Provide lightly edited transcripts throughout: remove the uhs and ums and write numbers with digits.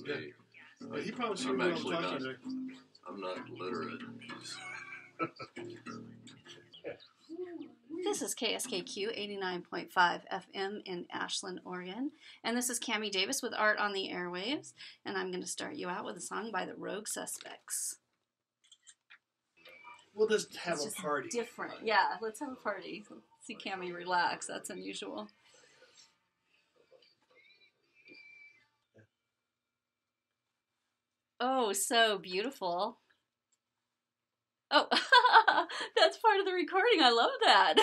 me. He probably I'm what actually I'm not. talking I'm not literate. This is KSKQ 89.5 FM in Ashland, Oregon. And this is Cammy Davis with Art on the Airwaves. And I'm going to start you out with a song by the Rogue Suspects. We'll just have a party. Different. Yeah, let's have a party. See Cammy relax. That's unusual. Oh, so beautiful. Oh, that's part of the recording. I love that.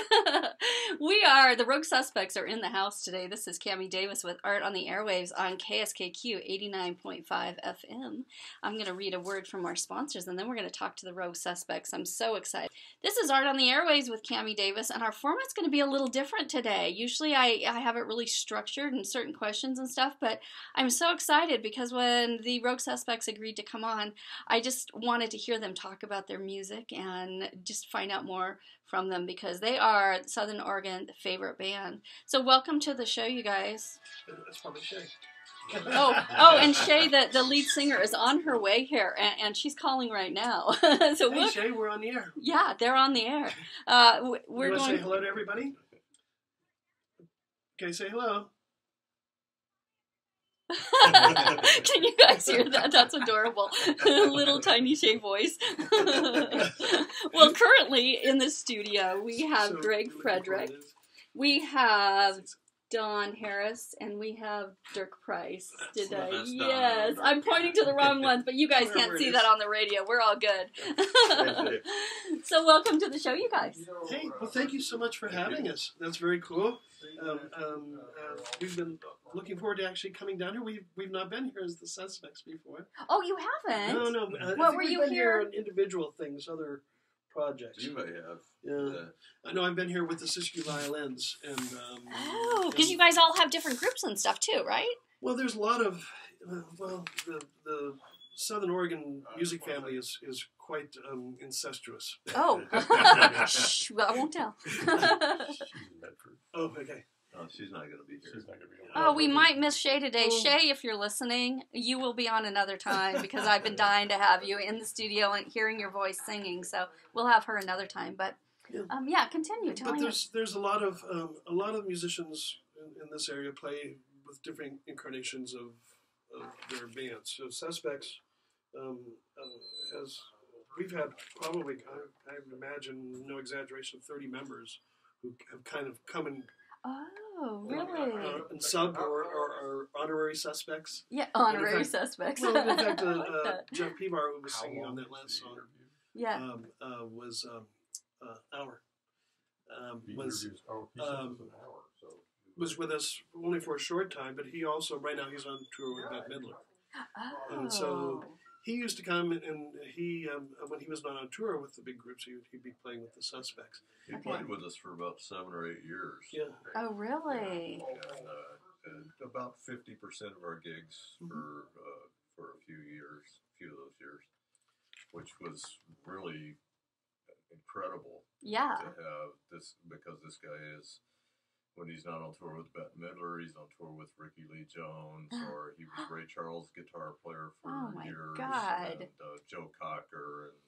The Rogue Suspects are in the house today. This is Cammy Davis with Art on the Airwaves on KSKQ 89.5 FM. I'm going to read a word from our sponsors, and then we're going to talk to the Rogue Suspects. I'm so excited. This is Art on the Airwaves with Cammy Davis, and our format's going to be a little different today. Usually I have it really structured and certain questions and stuff, but I'm so excited because when the Rogue Suspects agreed to come on, I just wanted to hear them talk about their music and just find out more from them because they are Southern Oregon's favorite band. So welcome to the show, you guys. That's probably Shay. And Shay, the lead singer, is on her way here, and she's calling right now. So hey, Shay, we're on the air. Yeah, they're on the air. We're you going to say hello to everybody. Okay, say hello. Can you guys hear that? That's adorable. Little tiny Shay voice. Well, currently in the studio, we have Greg Frederick, we have Don Harris, and we have Dirk Price. Yes, I'm pointing to the wrong ones, but you guys can't see that on the radio. We're all good. So welcome to the show, you guys. Hey, well, thank you so much for having us. That's very cool. We've been looking forward to actually coming down here. We've not been here as the Suspects before. Oh, you haven't? No. What were you here on individual things, other projects? You may have. Yeah. I know I've been here with the Siskiyou Violins. And because you guys all have different groups and stuff too, right? Well, there's a lot of, the Southern Oregon music family is quite incestuous. Oh. Shh, well, I won't tell. Oh, okay. Oh, she's not going to be here. Oh, we might miss Shay today. Shay, if you're listening, you will be on another time because I've been dying to have you in the studio and hearing your voice singing. So we'll have her another time. But continue. But there's a lot of musicians in this area play with different incarnations of their bands. So Suspects we've had probably, I would imagine, no exaggeration, 30 members who have kind of come and really? And sub or honorary suspects. Yeah, honorary suspects. Well, in fact, Jeff Pevar, who was singing on that last song, was was with us only for a short time, but he also right now he's on tour with Bette Midler. Oh. And so he used to come and he when he was not on tour with the big groups, he'd be playing with the Suspects. He played with us for about 7 or 8 years. Yeah. Oh, really? And about 50% of our gigs for a few of those years, which was really incredible. Yeah. To have this, because this guy is, when he's not on tour with Bette Midler, he's on tour with Ricky Lee Jones, or he was Ray Charles' guitar player for years. God. And Joe Cocker and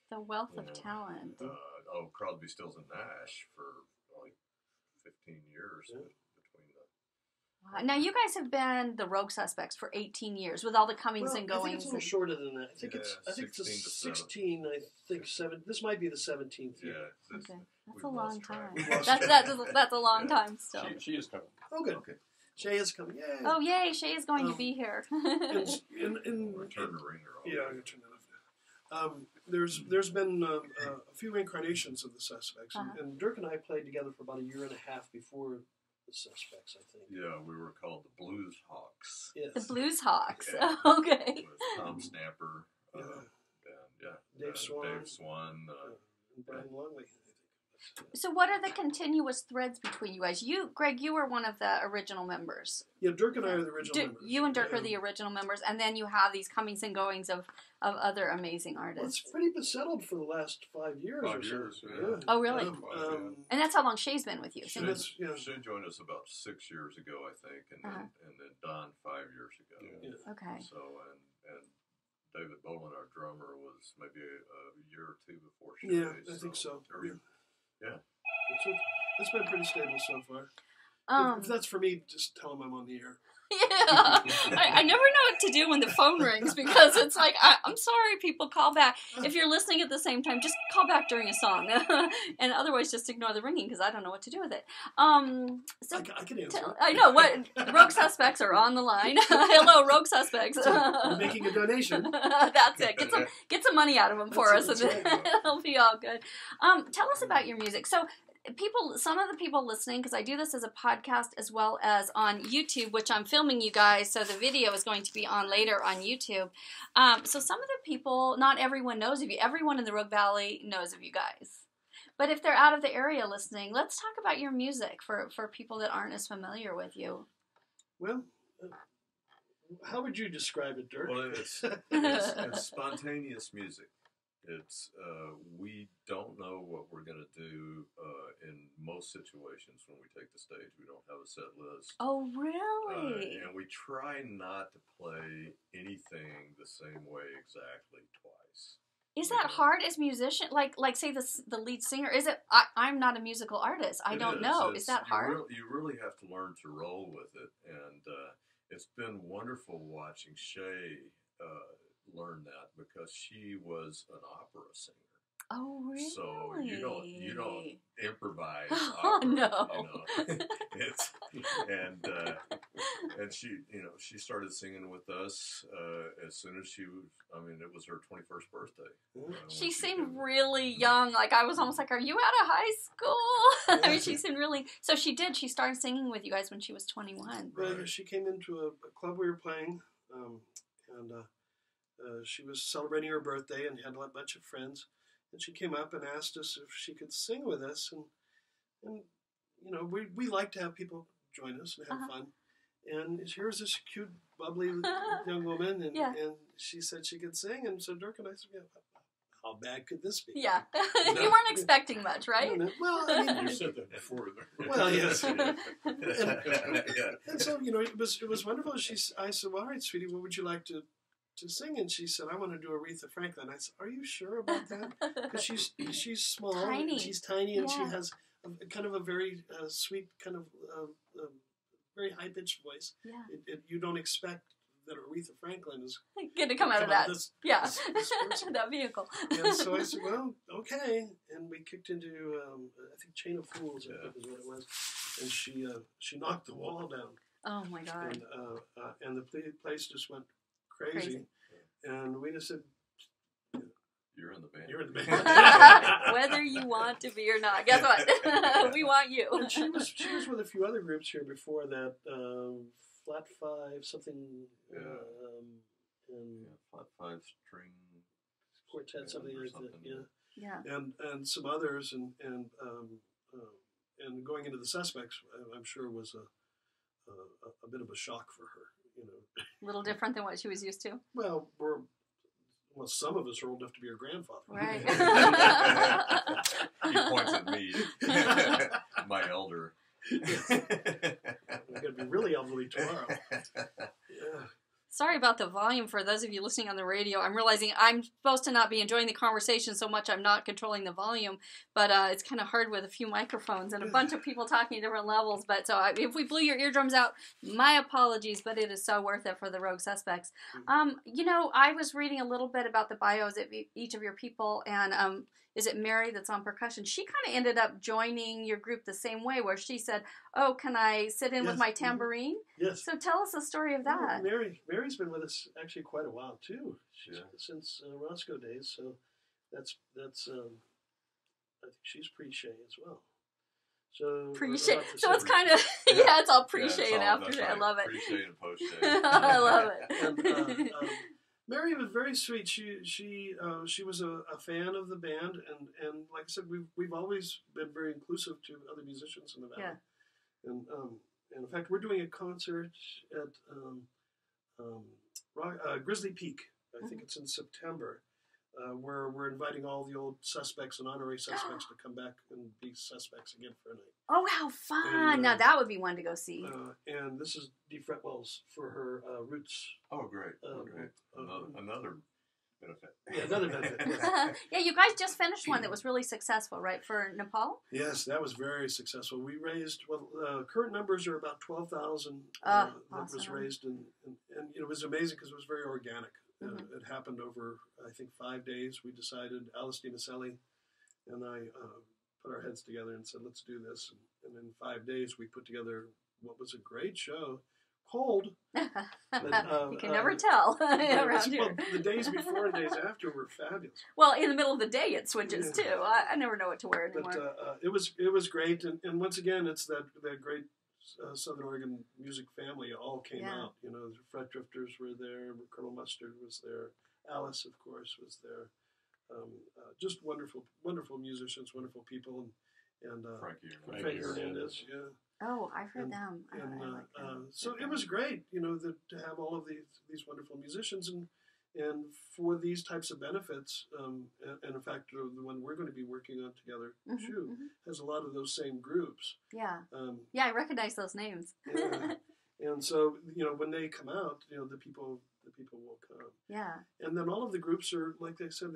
the wealth of talent. Crosby, Stills, and Nash for like 15 years between the. Now you guys have been the Rogue Suspects for 18 years with all the comings and goings. I think it's a little shorter than that. I think it's 16. I think 7. This might be the 17th year. Yeah. Okay, that's a long time. That's a long time still. She is coming. Oh, good. Okay. Shay is coming. Yay. Oh, yay! Shay is going to be here. Turn the ringer off. Yeah, I'm gonna turn that off. There's been a few incarnations of the Suspects, and Dirk and I played together for about a year and a half before the Suspects, I think. Yeah, we were called the Blues Hawks. Yes. The Blues Hawks. Yeah. Okay. With Tom Snapper. Dave Swan. And Brian Longley. So what are the continuous threads between you guys? Greg, you were one of the original members. Yeah, Dirk and I are the original members. You and Dirk are the original members, and then you have these comings and goings of other amazing artists. Well, it's pretty been settled for the last 5 years. 5 years, yeah. Oh, really? And that's how long Shay's been with you. Shay joined us about 6 years ago, I think, and then Don 5 years ago. Okay. So and David Boland, our drummer, was maybe a year or two before Shay. Yeah, I think so. Yeah. It's been pretty stable so far. If that's for me, just tell them I'm on the air. Yeah. I never know what to do when the phone rings because it's like, I'm sorry, people, call back. If you're listening at the same time, just call back during a song. And otherwise, just ignore the ringing because I don't know what to do with it. So I can answer. I know. What Rogue Suspects are on the line. Hello, Rogue Suspects. We're making a donation. That's it. Get some money out of them for us, and right. it'll be all good. Tell us about your music. So, some of the people listening, because I do this as a podcast as well as on YouTube, which I'm filming you guys, so the video is going to be on later on YouTube. So some of the people, not everyone knows of you. Everyone in the Rogue Valley knows of you guys. But if they're out of the area listening, let's talk about your music for people that aren't as familiar with you. Well, how would you describe it, Dirk? Well, it's spontaneous music. It's we don't know what we're going to do in most situations when we take the stage. We don't have a set list. Oh, really? And we try not to play anything the same way exactly twice. Is that hard as musician? Like say the lead singer. Is it? I'm not a musical artist. I don't know. Is that hard? You really have to learn to roll with it, and it's been wonderful watching Shay learn that because she was an opera singer. Oh, really? So you don't improvise Oh, opera. no. You know? And she started singing with us as soon as it was her 21st birthday. She seemed really young. Like I was almost like, are you out of high school? I mean, she seemed really. So she did. She started singing with you guys when she was 21. Right. She came into a club we were playing, and she was celebrating her birthday and had a bunch of friends. And she came up and asked us if she could sing with us. And we like to have people join us and have fun. And here's this cute, bubbly young woman. And she said she could sing. And so Dirk and I said, how bad could this be? Yeah. You weren't expecting much, right? Well, I mean, you said that before. Well, yes. And so, it was wonderful. I said, well, all right, sweetie, what would you like to sing? And she said, I want to do Aretha Franklin. I said, are you sure about that? Because she's small, tiny. And she's tiny, and she has kind of a very sweet, kind of very high pitched voice. Yeah, you don't expect that Aretha Franklin is going to come out of that. This that vehicle. And so I said, well, okay. And we kicked into I think Chain of Fools, I think is what it was. And she knocked the wall down. Oh my God! And the place just went crazy. And we just said, You're in the band. You're in the band. Whether you want to be or not. Guess what? We want you. And she was with a few other groups here before that. Flat Five, something. And Flat Five String Quartet, something like that. Yeah. And some others, and going into the Suspects, I'm sure was a bit of a shock for her. A little different than what she was used to. Well, some of us are old enough to be her grandfather. Right. He points at me, my elder. We're going to be really elderly tomorrow. Yeah. Sorry about the volume for those of you listening on the radio. I'm realizing I'm supposed to not be enjoying the conversation so much I'm not controlling the volume, but it's kind of hard with a few microphones and a bunch of people talking at different levels. But so if we blew your eardrums out, my apologies, but it is so worth it for the Rogue Suspects. I was reading a little bit about the bios of each of your people, and is it Mary that's on percussion? She kind of ended up joining your group the same way, where she said, oh, can I sit in with my tambourine? Yes. So tell us the story of that. Well, Mary's been with us actually quite a while, too. Since Roscoe days, so that's I think she's pre-Shay as well. So pre-Shay. So it's kind of, it's all pre-Shay and after Shay. Right. I love it. Pre-Shay and post-Shay. I love it. And, Mary was very sweet. She was a fan of the band, and like I said, we've always been very inclusive to other musicians in the band. Yeah. And in fact, we're doing a concert at Grizzly Peak. I think it's in September. we're inviting all the old suspects and honorary suspects to come back and be suspects again for a night. Oh, how fun! And, Now that would be one to go see. And this is Dee Fretwell's for her Roots. Oh, great. Great. Another benefit. Yeah, another benefit. Yeah, you guys just finished one that was really successful, right, for Nepal? Yes, that was very successful. We raised, current numbers are about 12,000 that awesome. was raised, and it was amazing because it was very organic. It happened over, I think, 5 days. We decided, Alice Maselli and I put our heads together and said, let's do this. And in 5 days, we put together what was a great show. Cold. You can never tell around here. Well, the days before and days after were fabulous. Well, in the middle of the day, it switches too. I never know what to wear anymore. But it was great, and once again, it's that great Southern Oregon music family all came out. You know, the Fret Drifters were there, Colonel Mustard was there, Alice, of course, was there. Just wonderful, wonderful musicians, wonderful people, and Frankie Hernandez, yeah. Oh, I've heard them. I like them. So it was great, you know, to have all of these wonderful musicians, and for these types of benefits, and in fact, the one we're going to be working on together, too, has a lot of those same groups. Yeah. Yeah, I recognize those names. And so, you know, when they come out, you know, the people will come. Yeah. And then all of the groups are, like they said,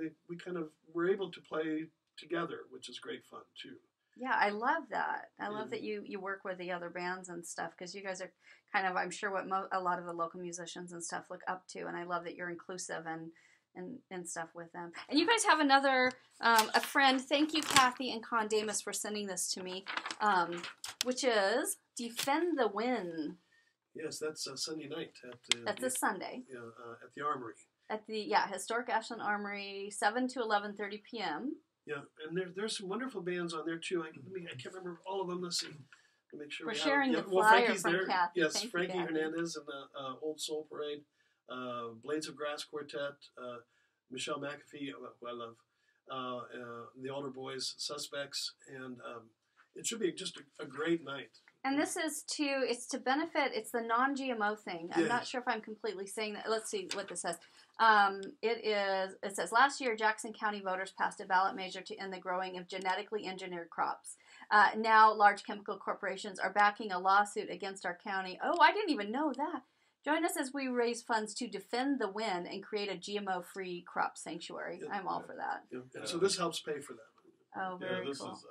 we're able to play together, which is great fun, too. Yeah, I love that. I love that you work with the other bands and stuff, because you guys are kind of, I'm sure, what a lot of the local musicians and stuff look up to, and I love that you're inclusive and stuff with them. And you guys have another, a friend, thank you, Kathy and Con Davis, for sending this to me, which is Defend the Win. Yes, that's Sunday night. That's this Sunday. Yeah, at the Armory. At the, Historic Ashland Armory, 7 to 11:30 p.m. Yeah, and there's some wonderful bands on there too. I can't remember all of them. Let's see. To make sure we're sharing the flyer Frankie's from there. Kathy. Yes, Thank Frankie you, Kathy. Hernandez and the Old Soul Parade, Blades of Grass Quartet, Michelle McAfee, who I love, the Older Boys, Suspects, and it should be just a great night. And this is it's to benefit, it's the non-GMO thing. I'm not sure if I'm completely saying that. Let's see what this says. It says, last year, Jackson County voters passed a ballot measure to end the growing of genetically engineered crops. Now, large chemical corporations are backing a lawsuit against our county. Oh, I didn't even know that. Join us as we raise funds to defend the win and create a GMO-free crop sanctuary. I'm all for that. Yeah. And so this helps pay for that. Oh, very this cool. is,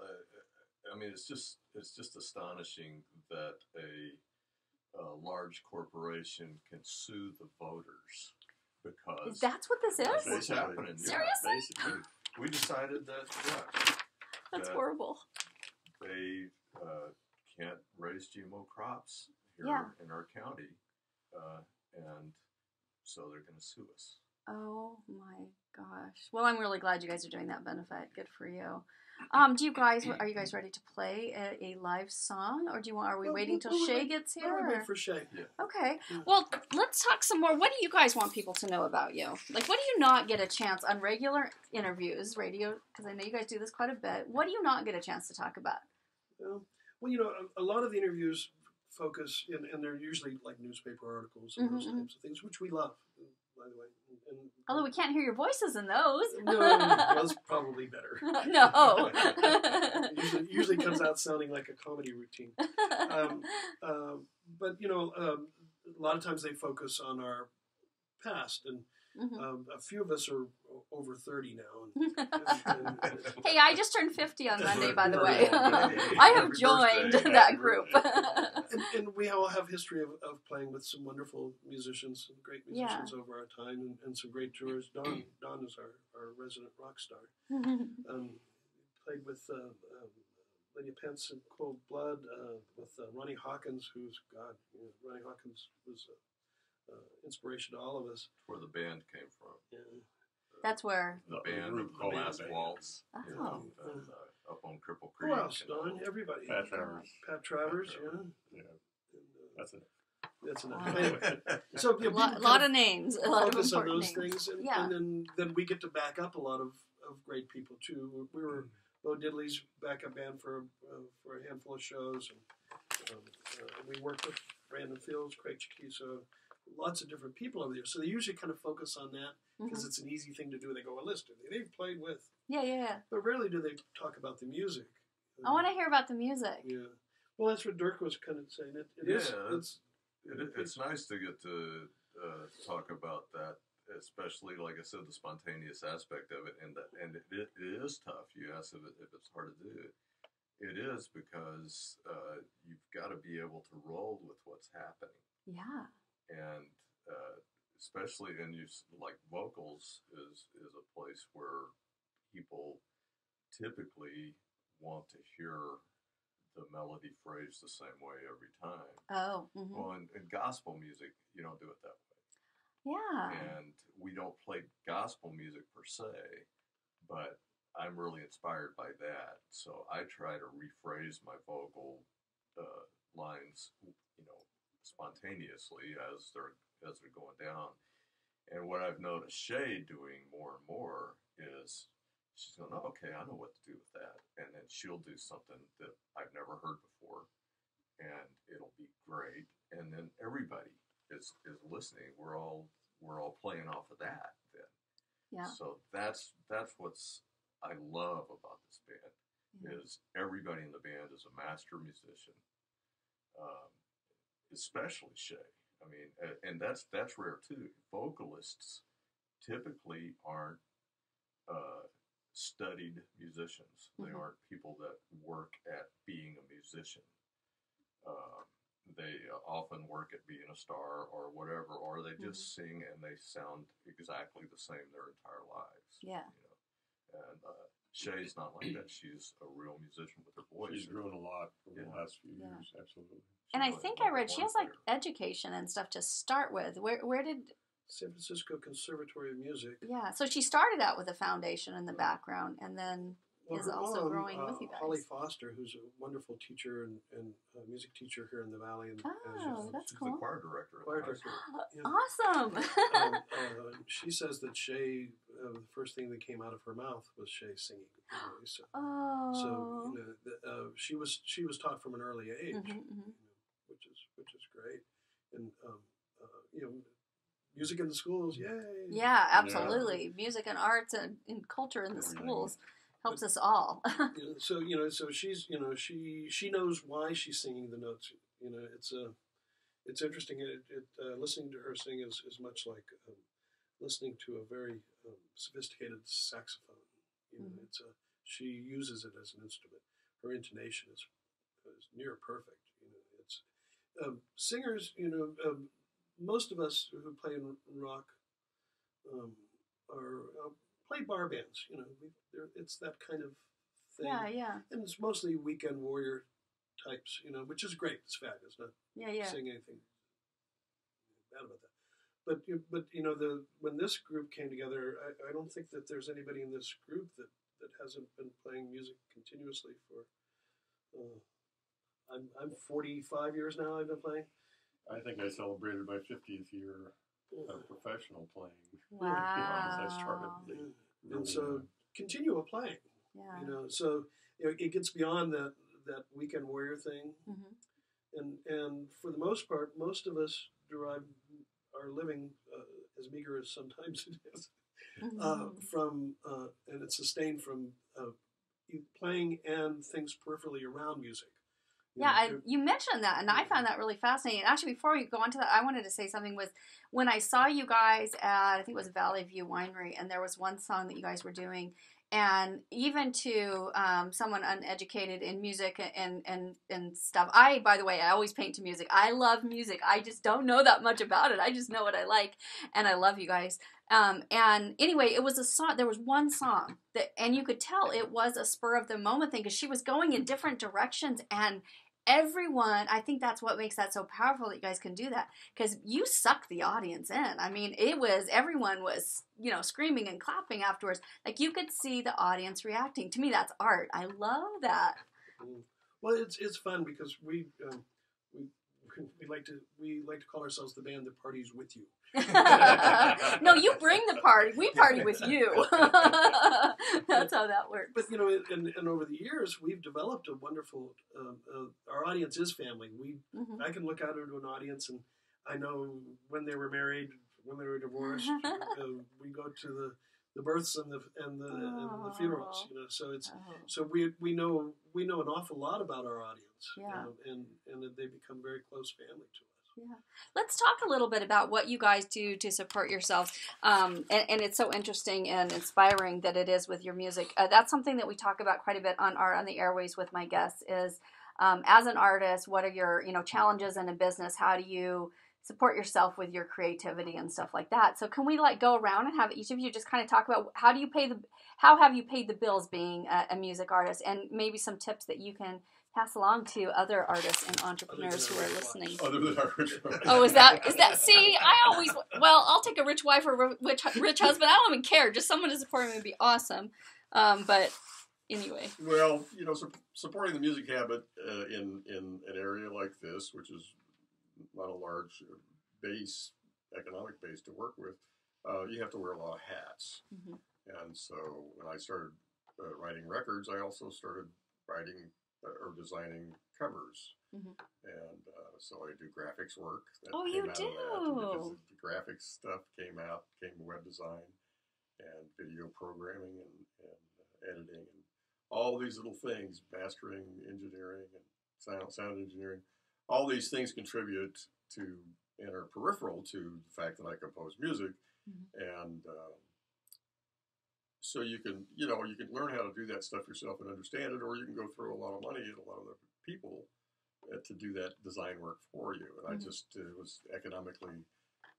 I mean, it's just astonishing that a large corporation can sue the voters, because That's what this is? that's what's happening. Seriously? Yeah, basically, we decided that That's that horrible. they can't raise GMO crops here in our county, and so they're going to sue us. Oh my gosh. Well, I'm really glad you guys are doing that benefit. Good for you. Are you guys ready to play a live song, or are we waiting till Shay gets here? We're waiting for Shay. Yeah. Okay. Well, let's talk some more. What do you guys want people to know about you? Like, what do you not get a chance on regular interviews, radio, because I know you guys do this quite a bit. What do you not get a chance to talk about? Well, you know, a lot of the interviews focus, and they're usually like newspaper articles and those types of things, which we love, by the way. Although we can't hear your voices in those. No, that's probably better. No. usually comes out sounding like a comedy routine. But, you know, a lot of times they focus on our past, and a few of us are over 30 now. Hey, I just turned 50 on Monday, by the way. I have joined that group. And we all have history of playing with some wonderful musicians, some great musicians over our time, and some great tours. Don is our resident rock star. Played with Lydia Pence in Cold Blood, with Ronnie Hawkins, Ronnie Hawkins was inspiration to all of us. Where the band came from. Yeah. That's where the band Waltz. Oh. You know, up on Cripple Creek. Who else, Don? Everybody. Pat Travers, yeah. That's it. That's enough. Anyway, so a lot of names, a lot of focus on important those names. things, and then we get to back up a lot of great people too. We were Bo Diddley's backup band for a handful of shows, and we worked with Brandon Fields, Craig Chiquiso, lots of different people over there. So they usually kind of focus on that because Mm-hmm. it's an easy thing to do. They go, well, listen, they've played with. Yeah. But rarely do they talk about the music. I want to hear about the music. Yeah. Well, that's what Dirk was kind of saying. It's nice to get to talk about that, especially, like I said, the spontaneous aspect of it, and it is tough. You asked if it's hard to do. It is because you've got to be able to roll with what's happening. Yeah. And especially in like vocals is a place where people typically want to hear the melody phrased the same way every time. Oh. Mm-hmm. Well, in gospel music, you don't do it that way. Yeah. And we don't play gospel music per se, but I'm really inspired by that. So I try to rephrase my vocal lines, spontaneously as they're going down. And what I've noticed Shay doing more and more is she's going, oh, okay, I know what to do with that. And then she'll do something that I've never heard before, and it'll be great. And then everybody is listening. We're all playing off of that then. Yeah. So that's what's I love about this band is everybody in the band is a master musician, especially Shay. I mean, and that's rare too. Vocalists typically aren't studied musicians. They aren't people that work at being a musician. They often work at being a star or whatever, or they just sing and they sound exactly the same their entire lives. Yeah. And Shay's not like that. She's a real musician with her voice. She's grown a lot over the last few years, absolutely. And I think I read she has like education and stuff to start with. Where did San Francisco Conservatory of Music. Yeah, so she started out with a foundation in the background, and then is her also mom, growing with you guys. Holly Foster, who's a wonderful teacher and music teacher here in the Valley. And That's she's cool. the choir director. Yeah. Awesome. She says that Shay, the first thing that came out of her mouth was Shay singing. She was taught from an early age, which is great, and music in the schools, yay! Yeah, absolutely. Yeah. Music and arts and culture in the schools helps us all. So she's she knows why she's singing the notes. It's interesting. Listening to her sing is much like listening to a very sophisticated saxophone. She uses it as an instrument. Her intonation is near perfect. It's singers. Most of us who play in rock play bar bands. It's that kind of thing. Yeah. And it's mostly weekend warrior types. Which is great. It's fabulous. Not saying anything bad about that. But when this group came together, I don't think that there's anybody in this group that hasn't been playing music continuously for. I'm 45 years now. I've been playing. I think I celebrated my 50th year of professional playing. Wow. I started and so continue playing. Yeah. So it gets beyond that weekend warrior thing. And for the most part, most of us derive our living, as meager as sometimes it is, from and it's sustained from playing and things peripherally around music. You mentioned that, and I found that really fascinating. Actually, before we go on to that, I wanted to say something with when I saw you guys at, I think it was Valley View Winery, and there was one song that you guys were doing, and even to someone uneducated in music and stuff. By the way, I always paint to music. I love music. I just don't know that much about it. I just know what I like, and I love you guys. And anyway, it was a song. There was one song and you could tell it was a spur of the moment thing because she was going in different directions, and everyone, I think that's what makes that so powerful that you guys can do that, because you suck the audience in. I mean, everyone was, screaming and clapping afterwards. Like you could see the audience reacting. To me, that's art. I love that. Well, it's fun because we like to call ourselves the band that parties with you. No, you bring the party. We party with you. That's how that works. But and over the years, we've developed a wonderful. Our audience is family. I can look out into an audience, and I know when they were married, when they were divorced. We go to the births and the funerals. So it's so we know an awful lot about our audience. Yeah. And they become very close family to us. Yeah. Let's talk a little bit about what you guys do to support yourselves. And it's so interesting and inspiring that it is with your music. That's something that we talk about quite a bit on the Airwaves with my guests is, as an artist, what are your, challenges in a business? How do you support yourself with your creativity and stuff like that? So can we go around and have each of you just kind of talk about how have you paid the bills being a music artist, and maybe some tips that you can pass along to other artists and entrepreneurs who are listening. Other than our rich wife. Oh, is that? See, I'll take a rich wife or a rich husband. I don't even care. Just someone to support me would be awesome. But anyway. Well, supporting the music habit in an area like this, which is not a large economic base to work with, you have to wear a lot of hats. Mm-hmm. And so when I started writing records, I also started writing or designing covers. Mm-hmm. And so I do graphics work. Oh, you do? Because the graphics stuff came web design and video programming and editing and all these little things, mastering, engineering, and sound engineering. All these things contribute to and are peripheral to the fact that I compose music. Mm-hmm. And so you can learn how to do that stuff yourself and understand it, or you can go throw a lot of money at a lot of the people to do that design work for you. And mm-hmm. It was economically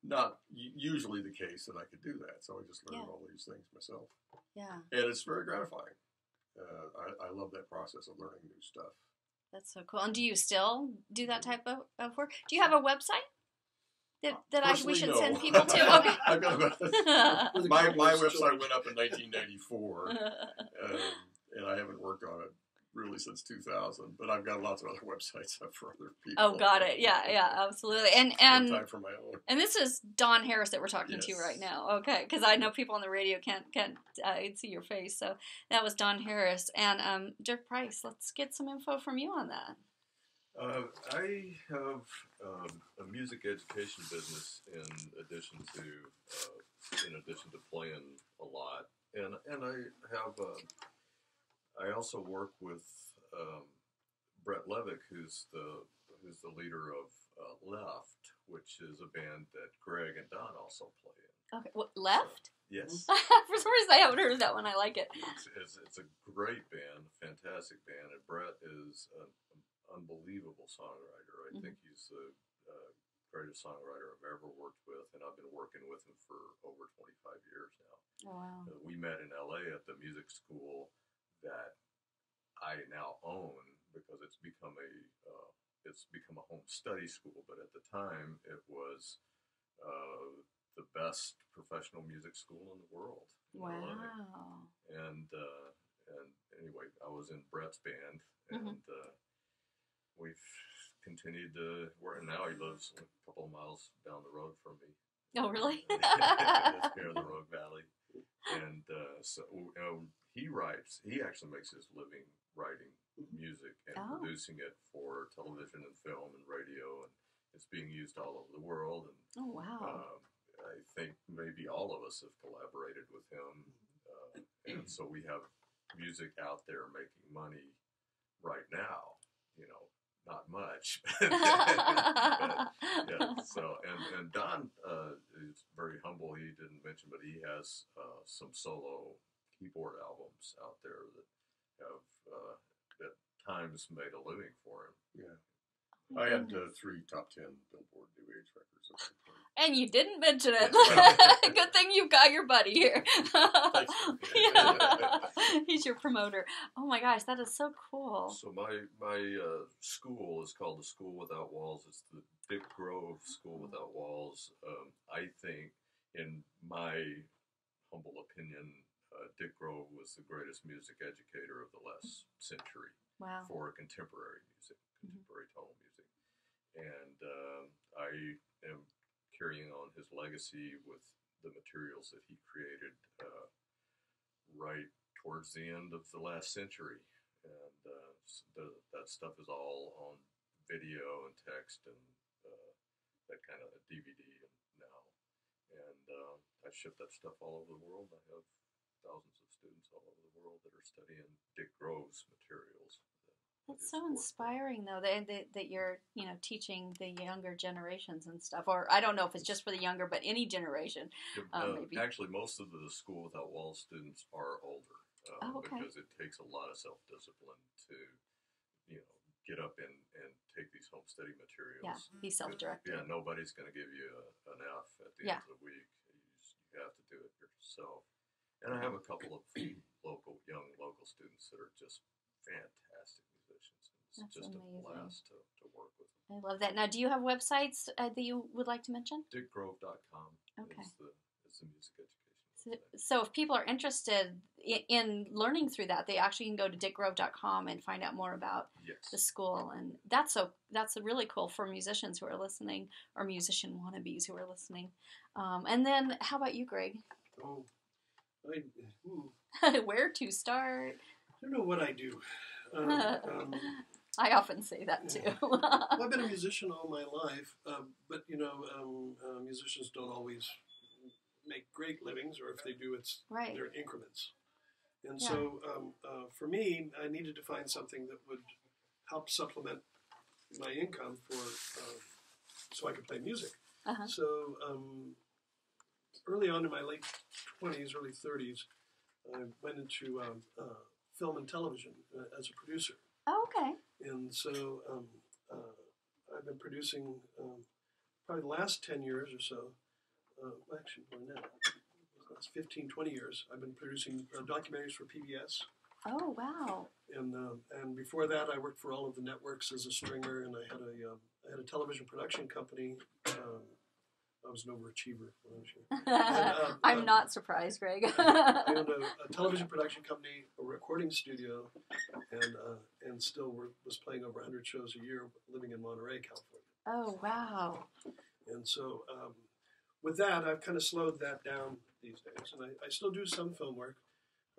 not usually the case that I could do that. So I just learned all these things myself. Yeah. And it's very gratifying. I love that process of learning new stuff. That's so cool. And do you still do that type of work? Do you have a website that we should send people to? Okay. I've got my website went up in 1994, and I haven't worked on it really since 2000. But I've got lots of other websites up for other people. Oh, got it. Yeah, absolutely. And time for my own. And this is Don Harris that we're talking to right now. Okay, because I know people on the radio can't see your face. So that was Don Harris and Jeff Price. Let's get some info from you on that. I have a music education business in addition to playing a lot, and I also work with Brett Levick, who's the leader of Left, which is a band that Greg and Don also play in. Okay, what, Left? Yes. For some reason, I haven't heard of that one. I like it. It's a great band, fantastic band, and Brett is an unbelievable songwriter. I think he's the greatest songwriter I've ever worked with, and I've been working with him for over 25 years now. Oh, wow. We met in LA at the music school that I now own because it's become a home study school, but at the time it was the best professional music school in the world. Wow. And anyway, I was in Brett's band, and we've continued to work. And now he lives a couple of miles down the road from me. Oh, really? Near the Rogue Valley. And so he writes. He actually makes his living writing music and producing it for television and film and radio, and it's being used all over the world. And oh, wow. I think maybe all of us have collaborated with him, and so we have music out there making money right now. Not much. But, yeah. So and Don is very humble. He didn't mention, but he has some solo keyboard albums out there that have at times made a living for him. Yeah. I had 3 top 10 Billboard New Age records. And you didn't mention it. Good thing you've got your buddy here. Yeah. He's your promoter. Oh my gosh, that is so cool. So my school is called the School Without Walls. It's the Dick Grove School Without Walls. I think, in my humble opinion, Dick Grove was the greatest music educator of the last century. Wow. For contemporary music, contemporary tonal music. And I am carrying on his legacy with the materials that he created right towards the end of the last century. And that stuff is all on video and text and that kind of DVD now, and I ship that stuff all over the world. I have thousands of students all over the world that are studying Dick Grove's materials. That's so inspiring, though, that you're, teaching the younger generations and stuff. Or I don't know if it's just for the younger, but any generation. Maybe. Actually, most of the School Without Walls students are older okay. because it takes a lot of self-discipline to, get up and take these home study materials. Yeah, be self-directed. Yeah, nobody's going to give you an F at the end of the week. You have to do it yourself. And I have a couple of young local students that are just fantastic musicians. It's That's just amazing. a blast to work with them. I love that. Now, do you have websites that you would like to mention? DickGrove.com Okay. is the music education. So if people are interested in learning through that, they actually can go to dickgrove.com and find out more about the school. And that's really cool for musicians who are listening, or musician wannabes who are listening. And then how about you, Greg? Oh, Where to start? I don't know what I do. I often say that too. Well, I've been a musician all my life, but musicians don't always make great livings, or if they do, it's they're increments. And so for me, I needed to find something that would help supplement my income so I could play music. Uh-huh. So early on in my late 20s, early 30s, I went into film and television as a producer. Oh, okay. And so I've been producing probably the last 10 years or so, actually more than that, the last 15, 20 years, I've been producing documentaries for PBS. Oh, wow. And before that, I worked for all of the networks as a stringer, and I had a television production company. I was an overachiever when I was here. And, I'm not surprised, Greg. I owned a television production company, a recording studio, and still was playing over 100 shows a year, living in Monterey, California. Oh, wow. And so with that, I've kind of slowed that down these days, and I still do some film work,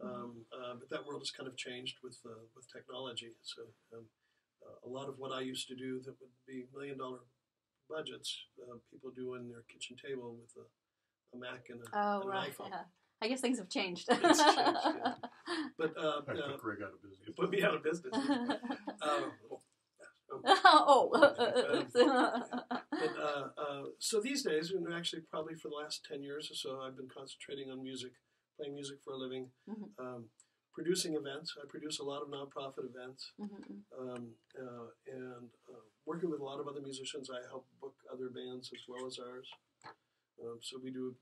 but that world has kind of changed with technology. So a lot of what I used to do that would be $1 million budgets, people do in their kitchen table with a Mac and an iPhone. Yeah. I guess things have changed. It's changed, yeah. But I put Greg out of business. put me out of business. So these days, and actually probably for the last 10 years or so, I've been concentrating on music, playing music for a living, producing events. I produce a lot of nonprofit events, and working with a lot of other musicians. I help book other bands as well as ours. So we do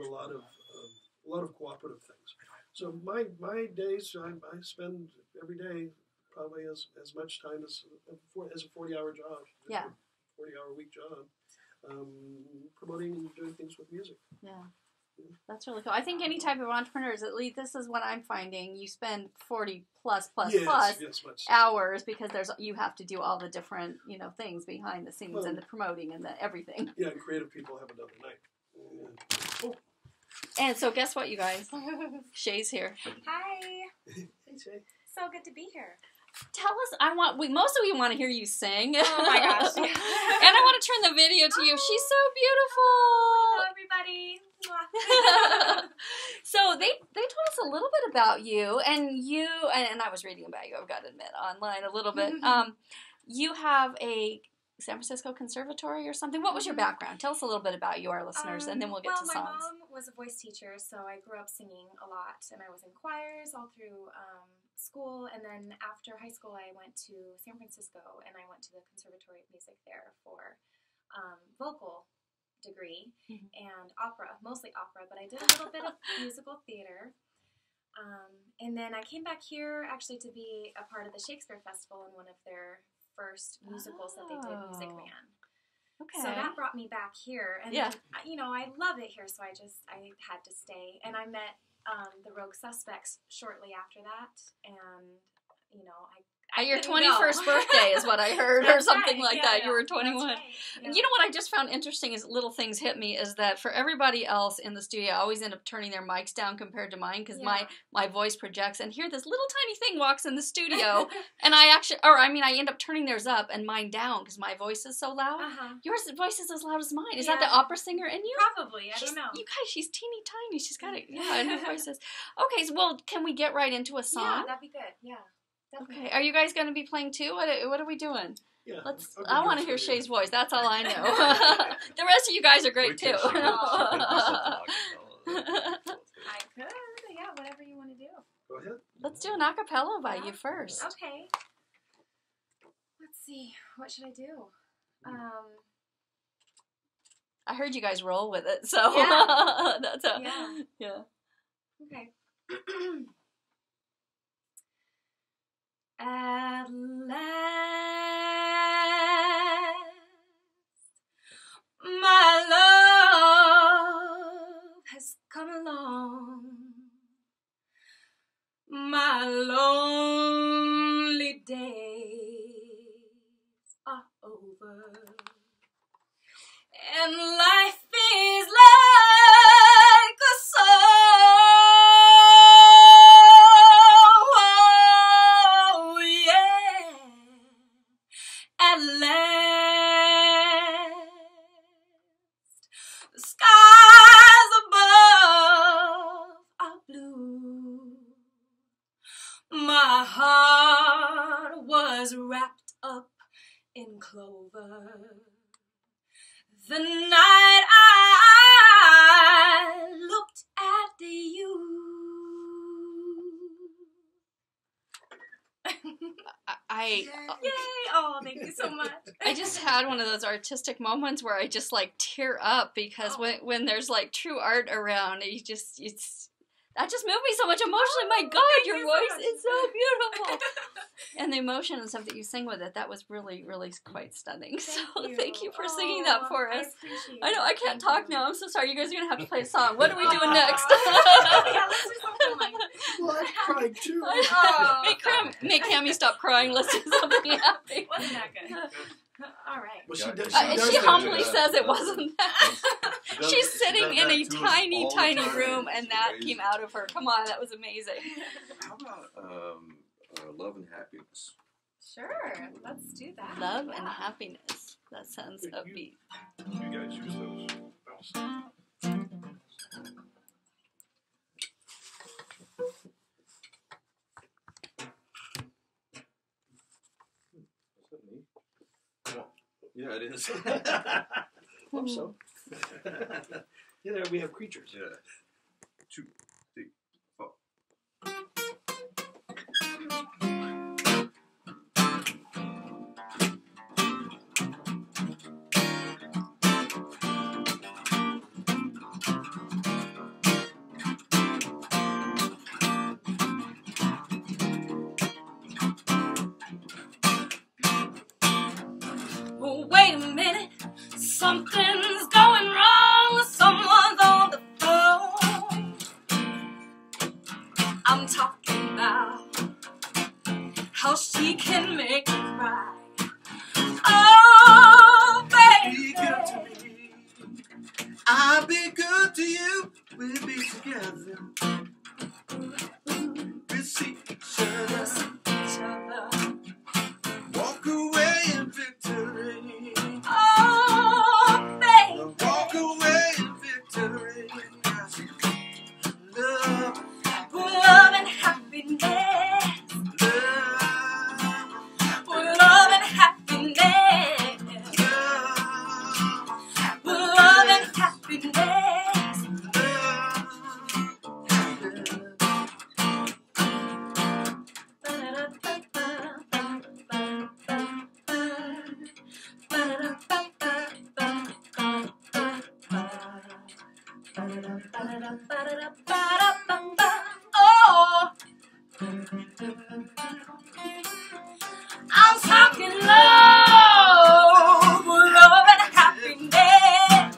a lot of cooperative things. So my days, I spend every day probably as much time as a 40-hour job. Yeah. 40-hour week job, promoting and doing things with music. Yeah. That's really cool. I think any type of entrepreneurs, at least this is what I'm finding, you spend 40 plus hours because you have to do all the different, things behind the scenes and the promoting and the everything. Yeah, and creative people have another night. Yeah. Oh. And so guess what, you guys? Shay's here. Hi. Hey, Shay. So good to be here. Tell us, most of you want to hear you sing. Oh my gosh. And I want to turn the video to you. She's so Hello, beautiful. everybody. So they told us a little bit about you, and I was reading about you, I've got to admit, online a little bit. You have a San Francisco Conservatory or something. What was your background? Tell us a little bit about you, our listeners, and then we'll get to songs. My mom was a voice teacher, so I grew up singing a lot, and I was in choirs all through school, and then after high school I went to San Francisco, and I went to the Conservatory of Music there for vocal degree and opera, mostly opera, but I did a little bit of musical theater. And then I came back here actually to be a part of the Shakespeare Festival in one of their first musicals that they did, Music Man. Okay. So that brought me back here, and then, I love it here, so I had to stay. And I met the Rogue Suspects shortly after that, and Your couldn't go. 21st birthday is what I heard, or That's something right. like Yeah, that. yeah. You were 21. That's right. Yeah. You know what I just found interesting is little things hit me is that for everybody else in the studio, I always end up turning their mics down compared to mine because my voice projects. And here this little tiny thing walks in the studio, and I end up turning theirs up and mine down because my voice is so loud. Yours voice is as loud as mine. Is that the opera singer in you? Probably. I don't know. You guys, she's teeny tiny. She's got it. Yeah, and her voice is. Okay, so, well, can we get right into a song? Yeah, that'd be good. Yeah. Definitely. Okay, are you guys going to be playing too? What are we doing? Yeah. I want to hear Shay's voice. That's all I know. The rest of you guys are great too. I could. Yeah, whatever you want to do. Go ahead. Let's do an acapella by you first. Okay. Let's see. What should I do? I heard you guys roll with it, so Yeah. that's yeah. Okay. At last, my love has come along. My lonely days are over, and life is like a song. Oh, yeah. At last, the skies above are blue. My heart was wrapped up in clover. The night I looked at you. I Yay! Oh, thank you so much. I just had one of those artistic moments where I just like tear up because when there's like true art around, that just moved me so much emotionally. My God, your voice is so beautiful. And the emotion and stuff that you sing with it, that was really, really quite stunning. Thank you for singing that for us. I know, I can't talk now. I'm so sorry. You guys are going to have to play a song. What are we doing next? Yeah, let's do something like Well, I cried too. Make Cammy stop crying. Let's do something happy. Wasn't that good? All right. Well, she does She that. humbly says it wasn't that. She's sitting in a tiny, tiny room, and that came out of her. Come on, that was amazing. How about Love and Happiness? Sure, let's do that. Love and happiness. That sounds upbeat. You guys use those. Yeah, it is. Hope so. Yeah, there we have creatures. Yeah. 2, 3, 4. Oh, wait a minute, something's going wrong. Someone's on the phone. I'm talking about how she can make me cry. Oh, baby, Be good to me. I'll be good to you. We'll be together. We'll see each other. each other. Walk away in victory. Oh, baby, Walk away in victory. Love, love and happiness. love, Love and happiness. love, Love and happiness. Oh, I'm talking love, love and happiness,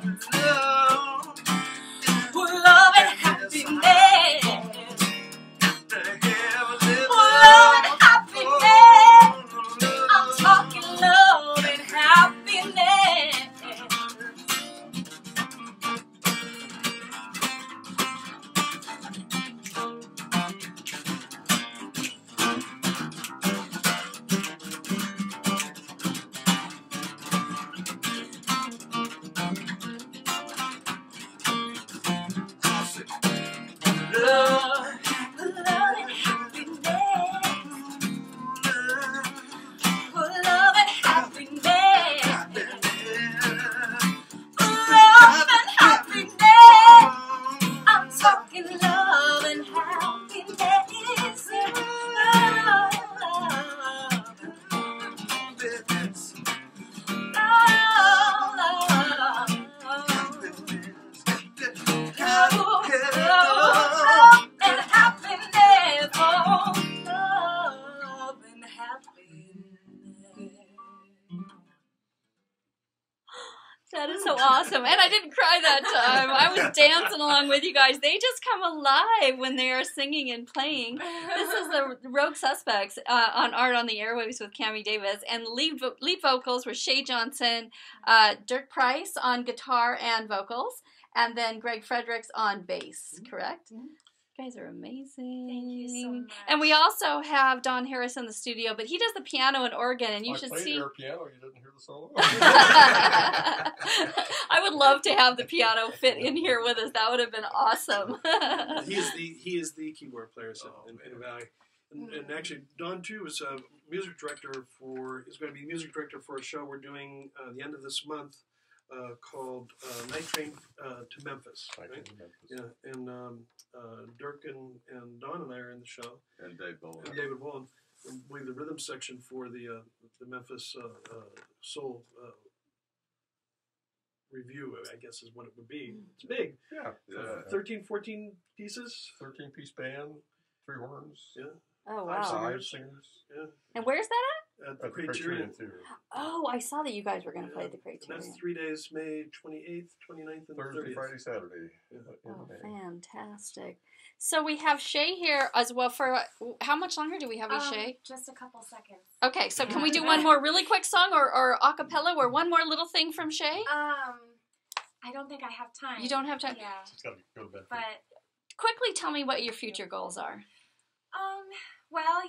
love and happiness, love and happiness. That is so awesome. And I didn't cry that time. I was dancing along with you guys. They just come alive when they are singing and playing. This is the Rogue Suspects on Art on the Airwaves with Cammy Davis. And lead vocals were Shay Johnson, Dirk Price on guitar and vocals, and then Greg Fredericks on bass, correct? Mm-hmm. You guys are amazing. Thank you so much. And we also have Don Harris in the studio, but he does the piano and organ, and you should see. I played air piano. You didn't hear the solo. I would love to have the piano fit in here with us. That would have been awesome. He is the keyboard player in the Valley, and actually Don too is a music director is going to be music director for a show we're doing the end of this month. Called Night Train to Memphis, right? Yeah, and Dirk and Don and I are in the show, and David Bowen, and we the rhythm section for the Memphis Soul review, I guess is what it would be. It's big. Yeah. 13, 14 pieces. 13-piece band, 3 horns. Yeah. Oh, wow. 5 singers. Yeah. And where's that at the Criterion Theater. Oh, I saw that you guys were going to play at the Criterion. And that's 3 days, May 28th, 29th, and Thursday, 30th. Friday, Saturday. Oh, fantastic. So we have Shay here as well for, how much longer do we have you, Shay? Just a couple seconds. Okay, so can we do one more really quick song or a cappella or one more little thing from Shay? I don't think I have time. You don't have time? Yeah. It's got to go to bed. But quickly tell me what your future goals are. Well,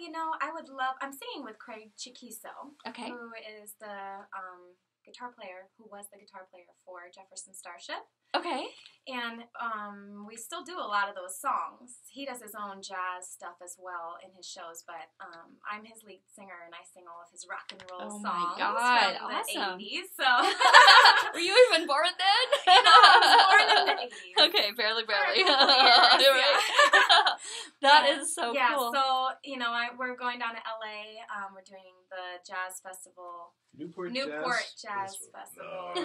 I'm singing with Craig Chiquiso, Okay. who is the guitar player, who was the guitar player for Jefferson Starship. Okay. And we still do a lot of those songs. He does his own jazz stuff as well in his shows, but I'm his lead singer, and I sing all of his rock and roll songs my God, from awesome. the 80s. So Were you even born then? No, I was born in the 80s. Okay, barely. For a couple years, Right. That is so yeah, cool. so, we're going down to LA. We're doing the jazz festival. Newport Jazz Festival. No,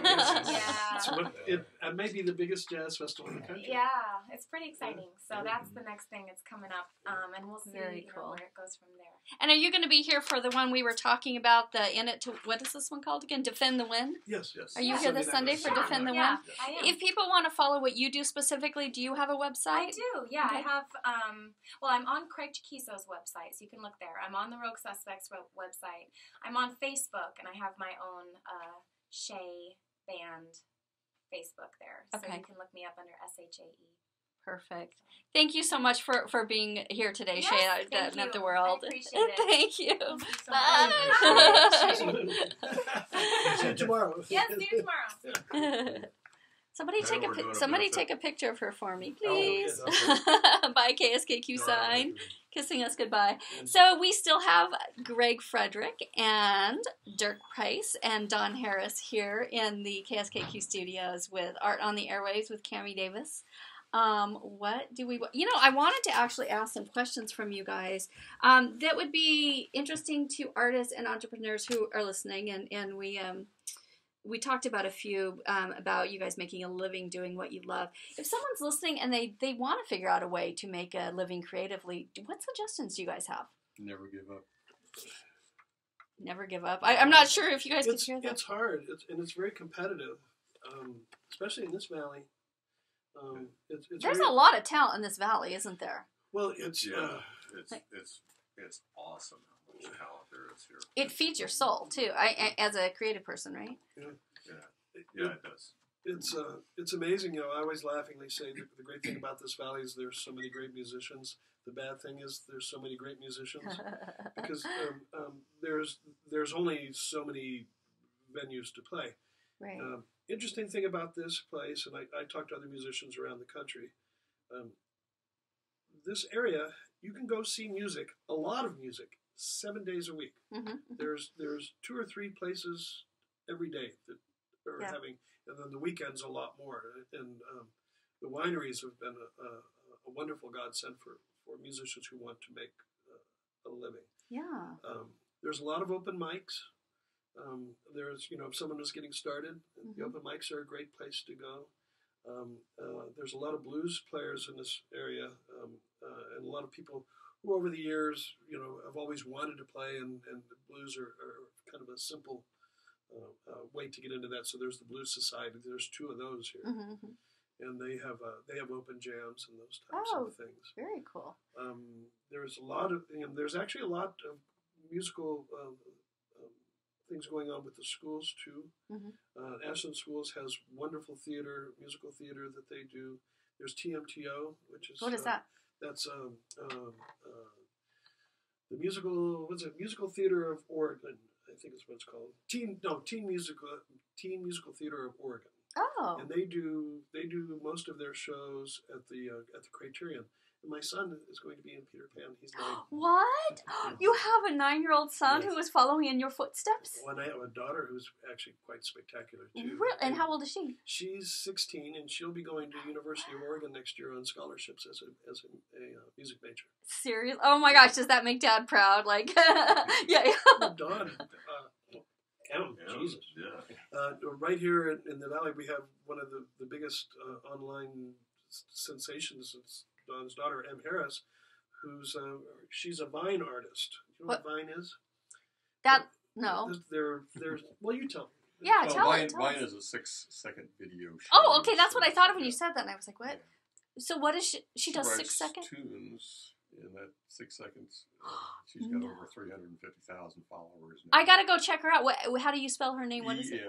Yeah. It may be the biggest jazz festival in the country. Yeah, it's pretty exciting. So that's the next thing that's coming up, and we'll see Very cool. where it goes from there. And are you going to be here for the one we were talking about, what is this one called again? Defend the Win? Yes. Are you here this Sunday for Defend the Win? Yeah, I am. If people want to follow what you do specifically, do you have a website? I do, yeah. Okay. I have, I'm on Craig Chiquiso's website, so you can look there. I'm on the Rogue Suspects website. I'm on Facebook, and I have my own Shay Band Facebook there. So Okay. you can look me up under SHAE. Perfect. Thank you so much for being here today, Yes, Shay. That thank meant you. the world. I appreciate it. Thank you. Thank you so See you tomorrow. Yes, see you tomorrow. Somebody take a picture of her for me, Oh, please. okay. By KSKQ sign, kissing us goodbye. So we still have Greg Frederick and Dirk Price and Don Harris here in the KSKQ studios with Art on the Airwaves with Cammy Davis. What do we? I wanted to actually ask some questions from you guys that would be interesting to artists and entrepreneurs who are listening, and we talked about a few about you guys making a living doing what you love. If someone's listening and they want to figure out a way to make a living creatively, what suggestions do you guys have? Never give up. Never give up. I'm not sure if you guys could hear that. It's hard, it's very competitive, especially in this valley. There's a lot of talent in this valley, isn't there? Well, it's awesome how much talent there is here. It feeds your soul too. As a creative person, right? Yeah, it does. It's amazing. I always laughingly say that the great thing about this valley is there's so many great musicians. The bad thing is there's so many great musicians because there's only so many venues to play. Right. Interesting thing about this place, and I talk to other musicians around the country, this area, you can go see music, a lot of music, 7 days a week. Mm-hmm. There's 2 or 3 places every day that are having, and then the weekends a lot more. And the wineries have been a wonderful godsend for musicians who want to make a living. Yeah. There's a lot of open mics. There's, if someone is getting started, the open mics are a great place to go. There's a lot of blues players in this area, and a lot of people who over the years, have always wanted to play, and the blues are kind of a simple way to get into that. So there's the Blues Society. There's 2 of those here. Mm-hmm. And they have open jams and those types of things. Very cool. There's a lot of, there's actually a lot of musical things going on with the schools too. Mm-hmm. Ashland Schools has wonderful musical theater that they do. There's TMTO, which is What is that? That's the Musical Theater of Oregon. I think is what it's called. Teen Musical Theater of Oregon. Oh. And they do most of their shows at the Criterion. And my son is going to be in Peter Pan. He's 9. What? You have a 9-year-old son who is following in your footsteps? Well, and I have a daughter who's actually quite spectacular too. Really? And how old is she? She's 16, and she'll be going to University of Oregon next year on scholarships as a music major. Serious? Oh my gosh, does that make Dad proud? Like, yeah. Dawn, Jesus. Yeah. Right here in the Valley, we have one of the biggest online sensations. It's Dawn's daughter, M. Harris, she's a Vine artist. You know what Vine is? No. Well, you tell me. Yeah, tell Vine, us. Vine is a 6-second video show. Oh, okay, that's what I thought of when you said that, and I was like, what? Yeah. So what is she? She does 6 writes seconds? tunes in that 6 seconds. She's got over 350,000 followers now. I gotta go check her out. How do you spell her name? What is it?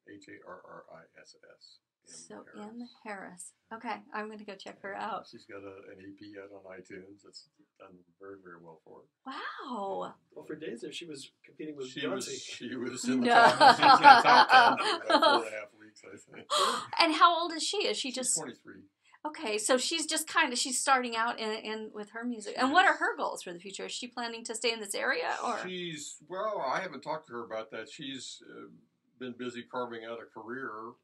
EMHARRISS. So M. Harris. Okay, I'm gonna go check her out. She's got an EP out on iTunes. It's done very, very well for her. Wow. Well, for days there, she was competing with She Beyonce. was in the No. top 10 for about 4.5 weeks, I think. And how old is she? Is she She's just 23. okay? So she's just she's starting out in with her music. And what are her goals for the future? Is she planning to stay in this area, or I haven't talked to her about that. She's been busy carving out a career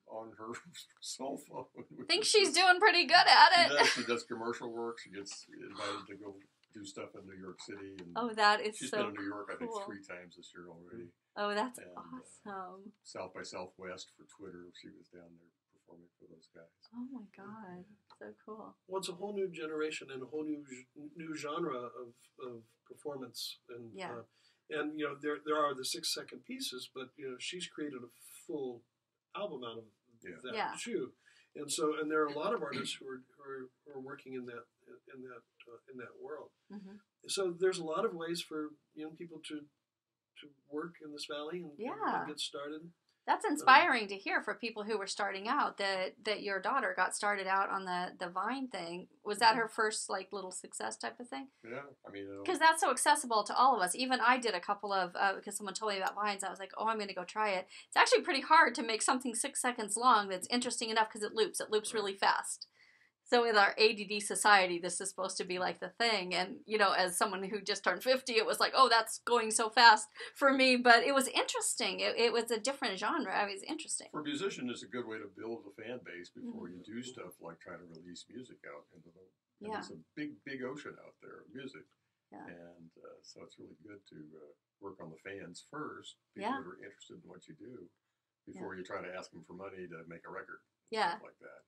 on her cell phone. think she's doing pretty good at it? She does commercial work. She gets invited to go do stuff in New York City. And Oh, that is she's so been in New York, I think, cool. 3 times this year already. Oh, that's And, awesome. South by Southwest for Twitter. She was down there performing for those guys. Oh my God, so cool. Well, it's a whole new generation and a whole new genre of performance, and and there are the 6-second pieces, but she's created a full album out of that too, and there are a lot of artists who are working in that world. Mm-hmm. So there's a lot of ways for young people to work in this valley and get started. That's inspiring to hear for people who were starting out, that your daughter got started out on the Vine thing. Was that her first little success type of thing? Yeah, I mean, Because that's so accessible to all of us. Even I did a couple of, because someone told me about Vines, I was like, oh, I'm going to go try it. It's actually pretty hard to make something 6 seconds long that's interesting enough because it loops really fast. So in our ADD society, this is supposed to be like the thing. And, as someone who just turned 50, it was like, oh, that's going so fast for me. But it was interesting. It was a different genre. I mean, it was interesting. for a musician, it's a good way to build a fan base before you do stuff like try to release music out into the world. There's a big, big ocean out there of music. Yeah. And so it's really good to work on the fans first, people that are interested in what you do, before you try to ask them for money to make a record. Stuff like that.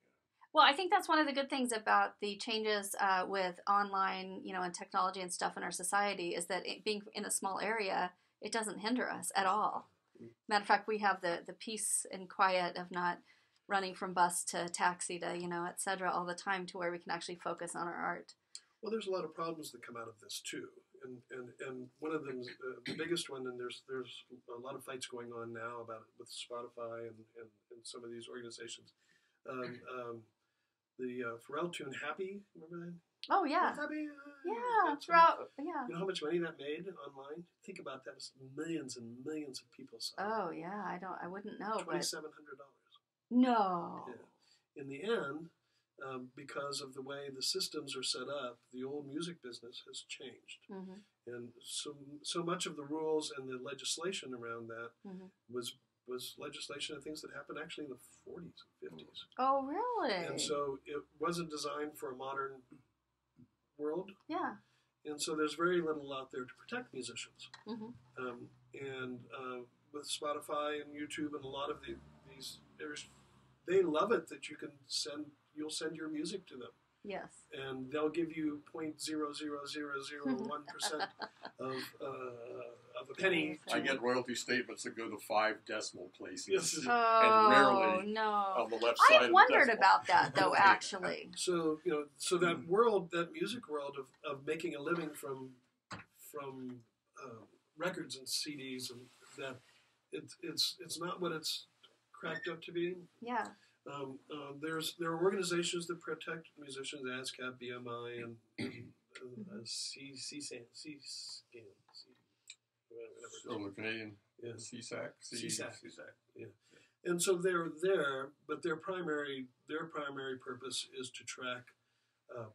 Well, I think that's one of the good things about the changes with online, and technology and stuff in our society is that being in a small area, it doesn't hinder us at all. Matter of fact, we have the peace and quiet of not running from bus to taxi to, et cetera, all the time, to where we can actually focus on our art. Well, there's a lot of problems that come out of this too, and one of them, the biggest one, and there's a lot of fights going on now about it with Spotify and some of these organizations. The Pharrell tune "Happy," remember that? Oh yeah, Happy. yeah. You know how much money that made online? Think about that. It was millions and millions of people saw it. Oh yeah, I wouldn't know. $2,700. No. Yeah. In the end, because of the way the systems are set up, the old music business has changed. Mm-hmm. And so much of the rules and the legislation around that Mm-hmm. was legislation and things that happened actually in the 40s and 50s. Oh, really? And so it wasn't designed for a modern world. Yeah. And so there's very little out there to protect musicians. Mm-hmm. And with Spotify and YouTube and a lot of these, they love it that you'll send your music to them. Yes. And they'll give you 0.00001% of a penny. I get royalty statements that go to 5 decimal places. Yes. Oh, rarely no. on the left side. I wondered of the decimal. about that, though, actually. So so that world, that music world of making a living from records and CDs, and that it's not what it's cracked up to be. Yeah. There are organizations that protect musicians, ASCAP, BMI, and CSAN, So the Canadian Yeah. CSAC? CSAC. Yeah. And so they're there, but their primary purpose is to track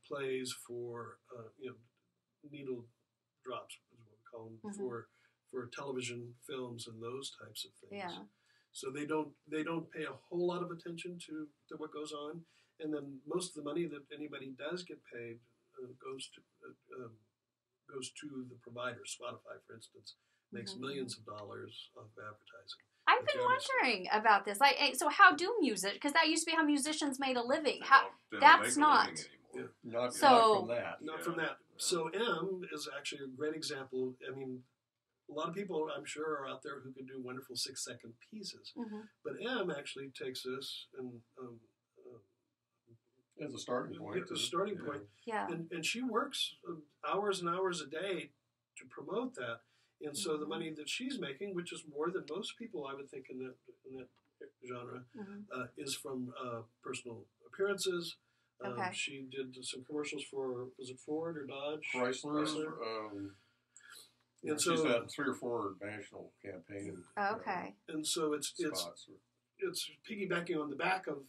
plays for needle drops, is what we call them, Mm-hmm. for television, films, and those types of things. Yeah. So they don't pay a whole lot of attention to what goes on, and then most of the money that anybody does get paid goes to the provider. Spotify, for instance, makes Mm-hmm. millions of dollars off advertising. I've been wondering about this. So how do music? Because that used to be how musicians made a living. They don't That's make a not. living anymore. Not So- from that. Not Yeah. from that. So M is actually a great example. I mean, a lot of people, I'm sure, are out there who can do wonderful 6-second pieces. Mm-hmm. But M actually takes this and As a starting point. the starting point. Yeah. And she works hours and hours a day to promote that. And so the Mhm. money that she's making, which is more than most people, I would think, in that genre, Mm-hmm. is from personal appearances. Okay. She did some commercials for, was it Ford or Dodge? Chrysler. And She's so, had 3 or 4 national campaign Okay. and so it's spots. piggybacking on the back of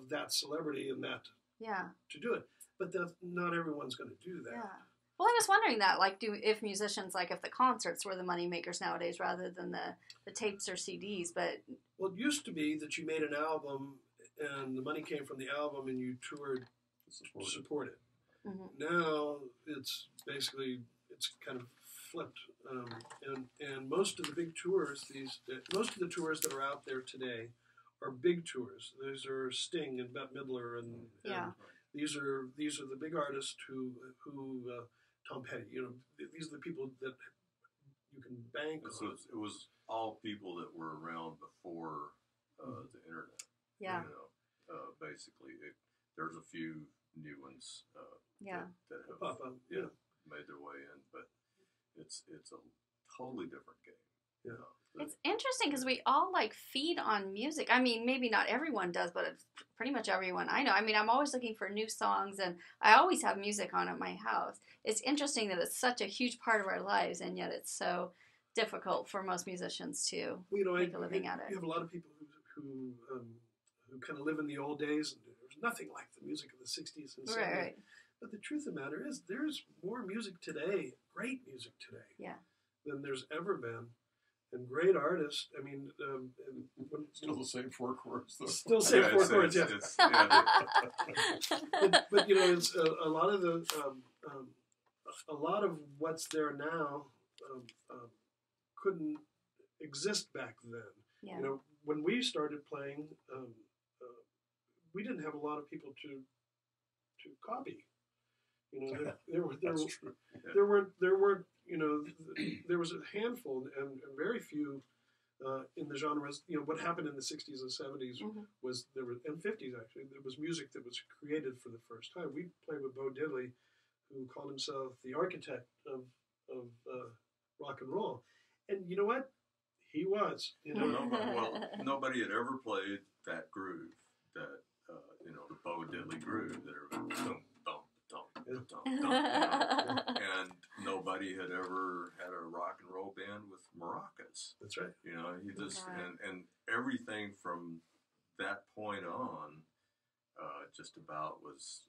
that celebrity and that Yeah. to do it. But not everyone's going to do that. Yeah. Well, I was wondering that, like, if musicians, like, if the concerts were the money makers nowadays rather than the tapes or CDs, but Well, it used to be that you made an album and the money came from the album and you toured to support it. mm-hmm. Now it's kind of flipped, and most of the big tours most of the tours that are out there today are big tours. These are Sting and Bette Midler, and Yeah. these are the big artists who Tom Petty. These are the people that you can bank So on. it was all people that were around before the internet. Yeah. Basically, there's a few new ones Yeah. that have Pop up, yeah. made their way in, but it's a totally different game. Yeah. It's interesting because we all, like, feed on music. I mean, maybe not everyone does, but it's pretty much everyone I know. I mean, I'm always looking for new songs, and I always have music on at my house. It's interesting that it's such a huge part of our lives, and yet it's so difficult for most musicians to make a living at it. You have a lot of people who kind of live in the old days, and there's nothing like the music of the 60s and 70s. Right. But the truth of the matter is, there's more music today, great music today, Yeah. than there's ever been. And great artists. I mean, Still the same 4 chords, though. still say 4 chords, yeah. Yeah, But it's a lot of a lot of what's there now couldn't exist back then. Yeah. When we started playing, we didn't have a lot of people to copy. There That's true. there weren't there was a handful and very few in the genres. What happened in the 60s and 70s Mhm. was and 50s actually, there was music that was created for the first time. We played with Bo Diddley, who called himself the architect of rock and roll, and you know what, he was. Nobody had ever played that groove, that the Bo Diddley groove, that are dum dum dum dum dum, and nobody had ever had a rock and roll band with maracas. That's right. He just Okay. and everything from that point on just about was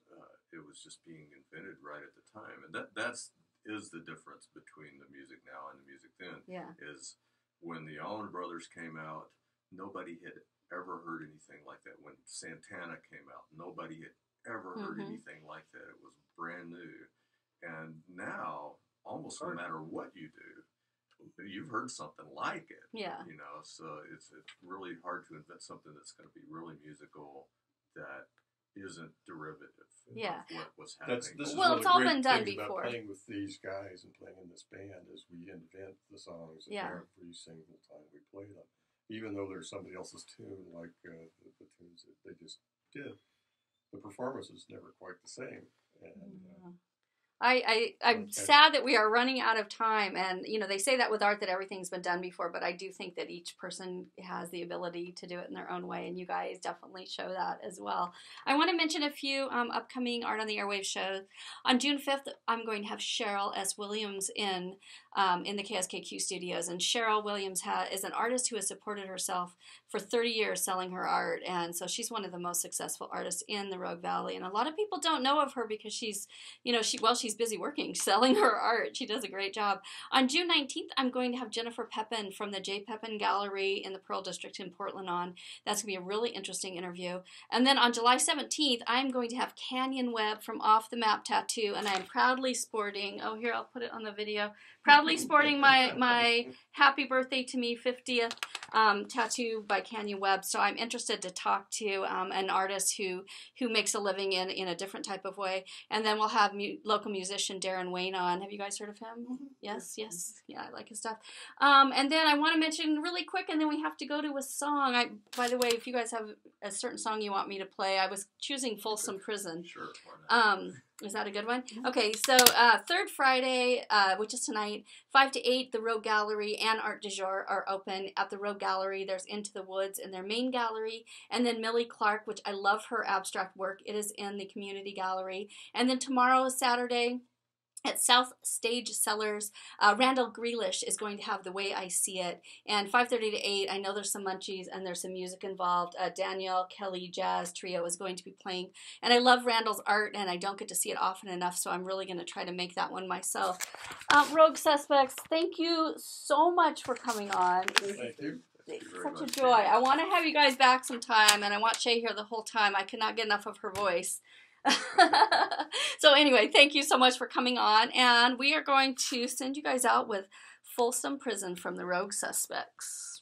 it was just being invented right at the time, and that's the difference between the music now and the music then. Yeah. Is when the Allman Brothers came out, nobody had ever heard anything like that. When Santana came out, nobody had ever heard anything like that. It was brand new, and now almost no matter what you do, you've heard something like it. Yeah. You know, so it's really hard to invent something that's going to be really musical that isn't derivative Yeah. of what was happening. This is Well, one of it's the all great been done things before. about playing with these guys and playing in this band is we invent the songs every single time we play them. Even though there's somebody else's tune, like the tunes that they just did, the performance is never quite the same. And I'm sad that we are running out of time, and you know they say that with art that everything's been done before, but I do think that each person has the ability to do it in their own way, and you guys definitely show that as well. I want to mention a few upcoming Art on the Airwaves shows. On June 5th, I'm going to have Cheryl S. Williams in the KSKQ studios, and Cheryl Williams is an artist who has supported herself for 30 years selling her art, and so she's one of the most successful artists in the Rogue Valley, and a lot of people don't know of her because she's busy working, selling her art. She does a great job. On June 19th, I'm going to have Jennifer Pepin from the J. Pepin Gallery in the Pearl District in Portland on. That's going to be a really interesting interview. And then on July 17th, I'm going to have Canyon Webb from Off the Map Tattoo, and I'm proudly sporting, here, I'll put it on the video, proudly sporting my Happy Birthday to Me 50th tattoo by Canyon Webb. So I'm interested to talk to an artist who makes a living in a different type of way. And then we'll have local musician Darren Wayne on. Have you guys heard of him? Mm-hmm. Yes. Yeah, I like his stuff. And then I want to mention really quick, and then we have to go to a song. By the way, if you guys have a certain song you want me to play, I was choosing Folsom Prison. Sure. Why not? Is that a good one? Okay, so third Friday, which is tonight, 5 to 8, the Rogue Gallery and Art du Jour are open. At the Rogue Gallery, there's Into the Woods in their main gallery, and then Millie Clark, which I love her abstract work. It is in the community gallery. And then tomorrow, Saturday, at South Stage Cellars, Randall Grealish is going to have The Way I See It. And 5:30 to 8, I know there's some munchies and there's some music involved. Danielle Kelly Jazz Trio is going to be playing. And I love Randall's art, and I don't get to see it often enough, so I'm really going to try to make that one myself. Rogue Suspects, thank you so much for coming on. Thank you. It's very such a much. joy. I want to have you guys back sometime, and I want Shay here the whole time. I cannot get enough of her voice. So anyway, thank you so much for coming on, and we are going to send you guys out with Folsom Prison from the Rogue Suspects.